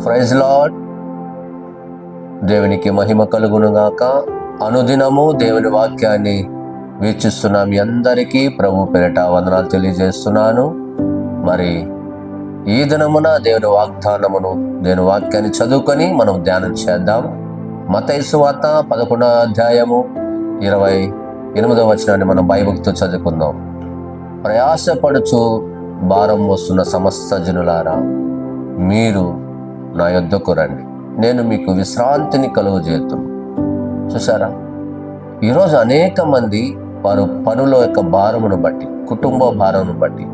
Praise lord. దేవునికి మహిమ కలుగునుగాక. అనుదినము దేవుని వాక్యాన్ని వీక్షిస్తున్న మీ అందరికీ ప్రభు పేరిట వందనాలు తెలియజేస్తున్నాను. మరి ఈ దినమున దేవుని వాగ్దానమును, దేవుని వాక్యాన్ని చదువుకొని మనం ధ్యానం చేద్దాం. మత్తయి సువార్త 11వ అధ్యాయము 28వ వచనాన్ని మనం భయభక్తితో చదువుకుందాం. ప్రయాసపడుచు భారం మోస్తున్న సమస్త జనులారా, మీరు నా యొద్దకు రండి, నేను మీకు విశ్రాంతిని కలుగజేతును. చూసారా, ఈరోజు అనేక మంది వారు పనుల యొక్క భారమును బట్టి, కుటుంబ భారమును బట్టి,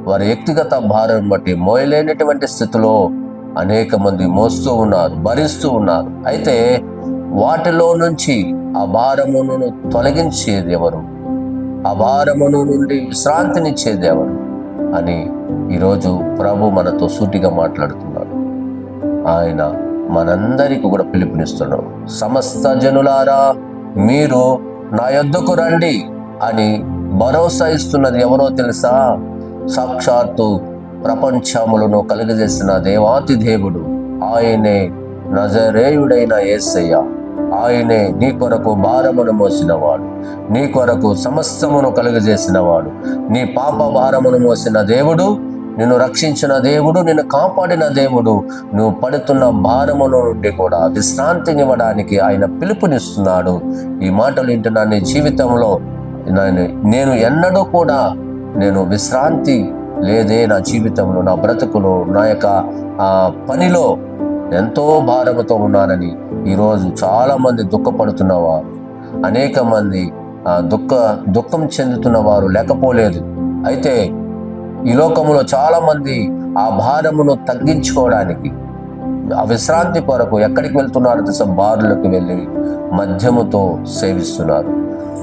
వారి వ్యక్తిగత భారం బట్టి మోయలేనటువంటి స్థితిలో అనేక మంది మోస్తూ ఉన్నారు, భరిస్తూ ఉన్నారు. అయితే వాటిలో నుంచి ఆ భారమును తొలగించేది ఎవరు, ఆ భారమును నుండి విశ్రాంతినిచ్చేది ఎవరు అని ఈరోజు ప్రభు మనతో సూటిగా మాట్లాడుతున్నాడు. ఆయన మనందరికీ కూడా పిలుపునిస్తున్నాడు. సమస్త జనులారా, మీరు నా యొద్దకు రండి అని భరోసా ఇస్తున్నది ఎవరో తెలుసా? సాక్షాత్తు ప్రపంచములను కలుగజేసిన దేవాతి దేవుడు, ఆయనే నజరేయుడైన యేసయ్య. ఆయనే నీ కొరకు భారమును మోసినవాడు, నీ కొరకు సమస్తమును కలుగజేసినవాడు. నీ పాప భారమును మోసిన దేవుడు, నిన్ను రక్షించిన దేవుడు, నిన్ను కాపాడిన దేవుడు. నువ్వు పడుతున్న భారముల నుండి కూడా విశ్రాంతినివ్వడానికి ఆయన పిలుపునిస్తున్నాడు. ఈ మాటలు వింటున్న నీ జీవితంలో నేను ఎన్నడూ కూడా విశ్రాంతి లేదే నా జీవితంలో, నా బ్రతుకులో, నా యొక్క పనిలో ఎంతో భారముతో ఉన్నానని ఈరోజు చాలామంది దుఃఖపడుతున్నవారు, అనేక మంది దుఃఖం చెందుతున్న వారు లేకపోలేదు. అయితే ఈ లోకంలో చాలా మంది ఆ భారమును తగ్గించుకోవడానికి, ఆ విశ్రాంతి కొరకు ఎక్కడికి వెళ్తున్నారు తెలుసా? బారులకు వెళ్ళి మద్యముతో సేవిస్తున్నారు,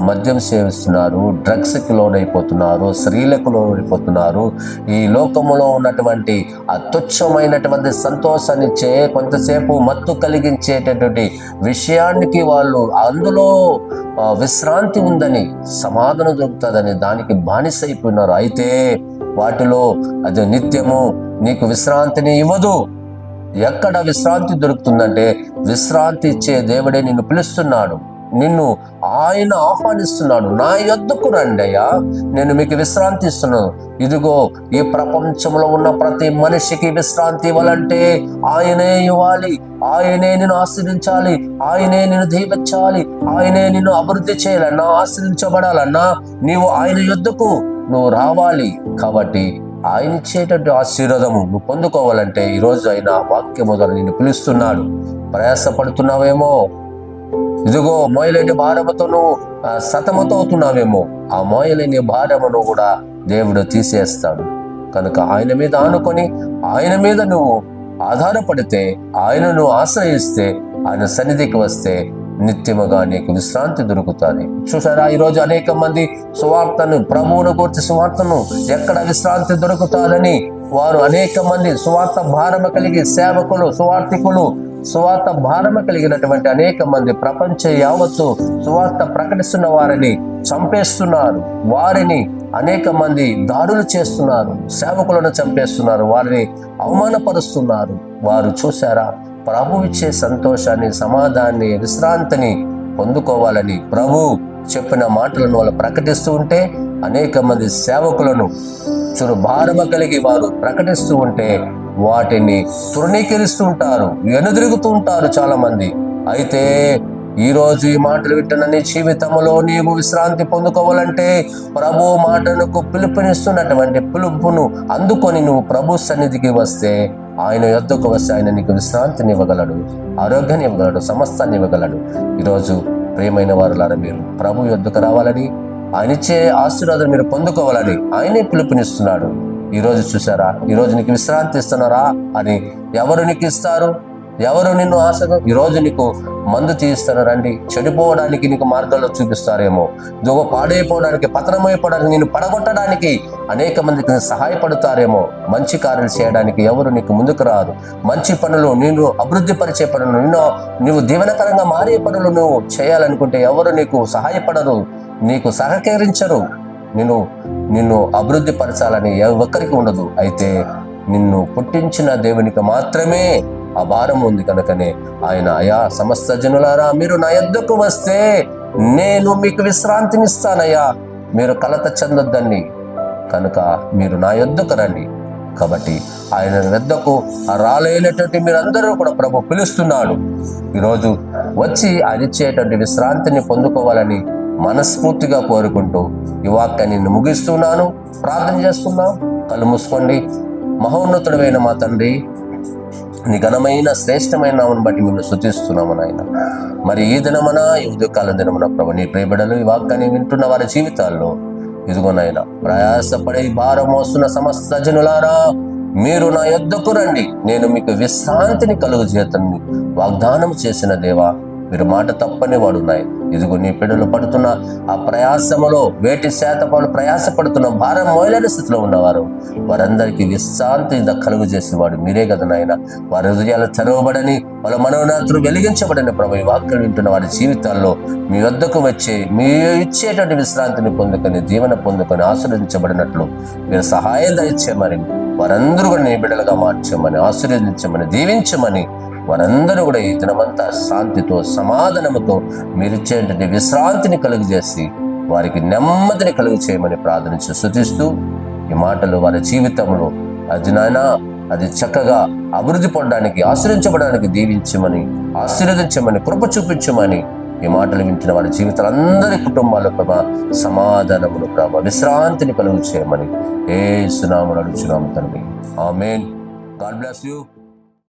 మద్యం సేవిస్తున్నారు, డ్రగ్స్కి లోనైపోతున్నారు, స్త్రీలకు లోనైపోతున్నారు. ఈ లోకములో ఉన్నటువంటి ఆ తుచ్చమైనటువంటి సంతోషాన్నిచ్చే, కొంతసేపు మత్తు కలిగించేటటువంటి విషయానికి వాళ్ళు అందులో విశ్రాంతి ఉందని, సమాధానం దొరుకుతుందని దానికి బానిసైపోయినారు. అయితే వాటిలో అది నిత్యము నీకు విశ్రాంతిని ఇవ్వదు. ఎక్కడ విశ్రాంతి దొరుకుతుందంటే, విశ్రాంతి ఇచ్చే దేవుడే నిన్ను పిలుస్తున్నాడు, నిన్ను ఆయన ఆహ్వానిస్తున్నాడు. నా యొద్దకు రండి అయ్యా, నేను మీకు విశ్రాంతి ఇస్తున్నాను. ఇదిగో, ఈ ప్రపంచంలో ఉన్న ప్రతి మనిషికి విశ్రాంతి ఇవ్వాలంటే ఆయనే ఇవ్వాలి, ఆయనే నిన్ను ఆశ్రయించాలి, ఆయనే నిన్ను దీవించాలి, ఆయనే నిన్ను అభివృద్ధి చేయాలన్నా, ఆశ్రయించబడాలన్నా నీవు ఆయన యొద్దకు నువ్వు రావాలి. కాబట్టి ఆయన ఇచ్చేటట్టు ఆశీర్వాదము నువ్వు పొందుకోవాలంటే ఈరోజు ఆయన వాక్యము ద్వారా నిన్ను పిలుస్తున్నాడు. ప్రయాసపడుతున్నావేమో, ఇదిగో మోయలేని భారముతో నువ్వు సతమతవుతున్నావేమో, ఆ మోయలేని భారమును కూడా దేవుడు తీసేస్తాడు. కనుక ఆయన మీద ఆనుకొని, ఆయన మీద నువ్వు ఆధారపడితే, ఆయనను ఆశ్రయిస్తే, ఆయన సన్నిధికి వస్తే నిత్యముగా నీకు విశ్రాంతి దొరుకుతుంది. చూసారా, ఈరోజు అనేక మంది సువార్తను, ప్రభువును గురించి సువార్తను ఎక్కడ విశ్రాంతి దొరుకుతాదని వారు అనేక మంది సువార్త భారమ కలిగి సేవకులు, సువార్థికులు, సువార్త భారమ కలిగినటువంటి అనేక మంది ప్రపంచ యావత్తు సువార్త ప్రకటిస్తున్న వారిని చంపేస్తున్నారు. వారిని అనేక మంది దాడులు చేస్తున్నారు, సేవకులను చంపేస్తున్నారు, వారిని అవమానపరుస్తున్నారు. వారు చూసారా, ప్రభు ఇచ్చే సంతోషాన్ని, సమాధానాన్ని, విశ్రాంతిని పొందుకోవాలని ప్రభు చెప్పిన మాటలను వాళ్ళు ప్రకటిస్తూ ఉంటే, అనేక మంది సేవకులను భారమ కలిగి వారు ప్రకటిస్తూ ఉంటే వాటిని తృణీకరిస్తూ ఉంటారు, వెనుదిరుగుతూ ఉంటారు చాలా మంది. అయితే ఈరోజు ఈ మాటలు వింటున్న నీ జీవితంలో నీవు విశ్రాంతి పొందుకోవాలంటే ప్రభు మాటలకు పిలుపునిస్తున్నటువంటి పిలుపును అందుకొని నువ్వు ప్రభు సన్నిధికి వస్తే, ఆయన యొద్దకు వస్తే ఆయన నీకు విశ్రాంతిని ఇవ్వగలడు, ఆరోగ్యాన్ని ఇవ్వగలడు, సమస్తాన్ని ఇవ్వగలడు. ఈరోజు ప్రియమైన వారులారా, మీరు ప్రభు యొద్దకు రావాలని, ఆయన ఇచ్చే ఆశీర్వాదం మీరు పొందుకోవాలని ఆయనే పిలుపునిస్తున్నాడు. ఈరోజు చూసారా, ఈరోజు నీకు విశ్రాంతి ఇస్తున్నారా అని ఎవరు నీకు ఇస్తారు? ఎవరు నిన్ను ఆశగా ఈరోజు నీకు మందు తీయిస్తున్నారండి, చెడిపోవడానికి నీకు మార్గాల్లో చూపిస్తారేమో, పాడైపోవడానికి, పతనమైపోవడానికి, నేను పడగొట్టడానికి అనేక మందికి సహాయపడతారేమో. మంచి కార్యాలు చేయడానికి ఎవరు నీకు ముందుకు రారు. మంచి పనులు, నేను అభివృద్ధి పరిచే పనులు, నువ్వు దీవెనకరంగా మారే పనులు నువ్వు చేయాలనుకుంటే ఎవరు నీకు సహాయపడరు, నీకు సహకరించరు. నిన్ను అభివృద్ధి పరచాలని ఒక్కరికి ఉండదు. అయితే నిన్ను పుట్టించిన దేవునికి మాత్రమే ఆ భారం ఉంది కనుకనే ఆయన, అయా సమస్త జనులారా మీరు నా యొద్దకు వస్తే నేను మీకు విశ్రాంతినిస్తానయ్యా, మీరు కలత చెందొద్దండి, కనుక మీరు నా యొద్దకు రండి. కాబట్టి ఆయన వద్దకు రాలేనటువంటి మీరందరూ కూడా ప్రభు పిలుస్తున్నాడు. ఈరోజు వచ్చి ఆయన ఇచ్చేటువంటి విశ్రాంతిని పొందుకోవాలని మనస్ఫూర్తిగా కోరుకుంటూ ఈ వాక్యాన్ని ముగిస్తున్నాను. ప్రార్థన చేసుకుందాం. కళ్ళు మూసుకోండి. మహోన్నతుడమైన మా తండ్రి, నీ ఘనమైన శ్రేష్టమైన నామమును బట్టి మేము స్తుతిస్తున్నాము నాయన. మరి ఈ దినమున, ఈ ఉదయకాల దినమున ప్రభు నీ ప్రియబిడ్డలు ఈ వాక్యాన్ని వింటున్న వారి జీవితాల్లో ఇదిగోనైనా ప్రయాసపడే భారం మోస్తున్న సమస్త జనులారా మీరు నా యొద్దకు రండి, నేను మీకు విశ్రాంతిని కలుగు చేతని వాగ్దానం చేసిన దేవా, మీరు మాట తప్పని వాడున్నాయి. ఇదిగో నీ పిల్లలు పడుతున్న ఆ ప్రయాసములో వేటి శాతపాలు ప్రయాసపడుతున్న భారం మోయలేని స్థితిలో ఉన్నవారు వారందరికీ విశ్రాంతి కలుగు చేసేవాడు మీరే కదా నాయన. వారి హృదయాలు తెరవబడని, వాళ్ళ మనోనేత్రులు వెలిగించబడని ప్రభు ఈ వాక్యం వింటున్న వారి జీవితాల్లో మీ వద్దకు వచ్చి మీరు ఇచ్చేటువంటి విశ్రాంతిని పొందుకొని, దీవెన పొందుకొని ఆశీర్వదించబడినట్లు మీరు సహాయం దయచేయమని, వారందరూ కూడా నీ బిడ్డలుగా మార్చమని, ఆశీర్వదించమని, దీవించమని, వారందరూ కూడా ఈ దినమంతా శాంతితో సమాధానముతో మీరిచ్చేటువంటి విశ్రాంతిని కలుగు చేసి వారికి నెమ్మదిని కలుగు చేయమని ప్రార్థించి స్తుతిస్తూ ఈ మాటలు వారి జీవితంలో అది నాయన అది చక్కగా అభివృద్ధి పొందడానికి, ఆశీర్వించబడడానికి దీవించమని, ఆశీర్వదించమని, కృప చూపించమని ఈ మాటలు వింటున్న వారి జీవితాలందరి కుటుంబాల ప్రభా సమాధానమును ప్రభా విశ్రాంతిని కలుగు చేయమని యేసు నామమున అడుగుచున్నాము తండ్రి. ఆమేన్. God bless you.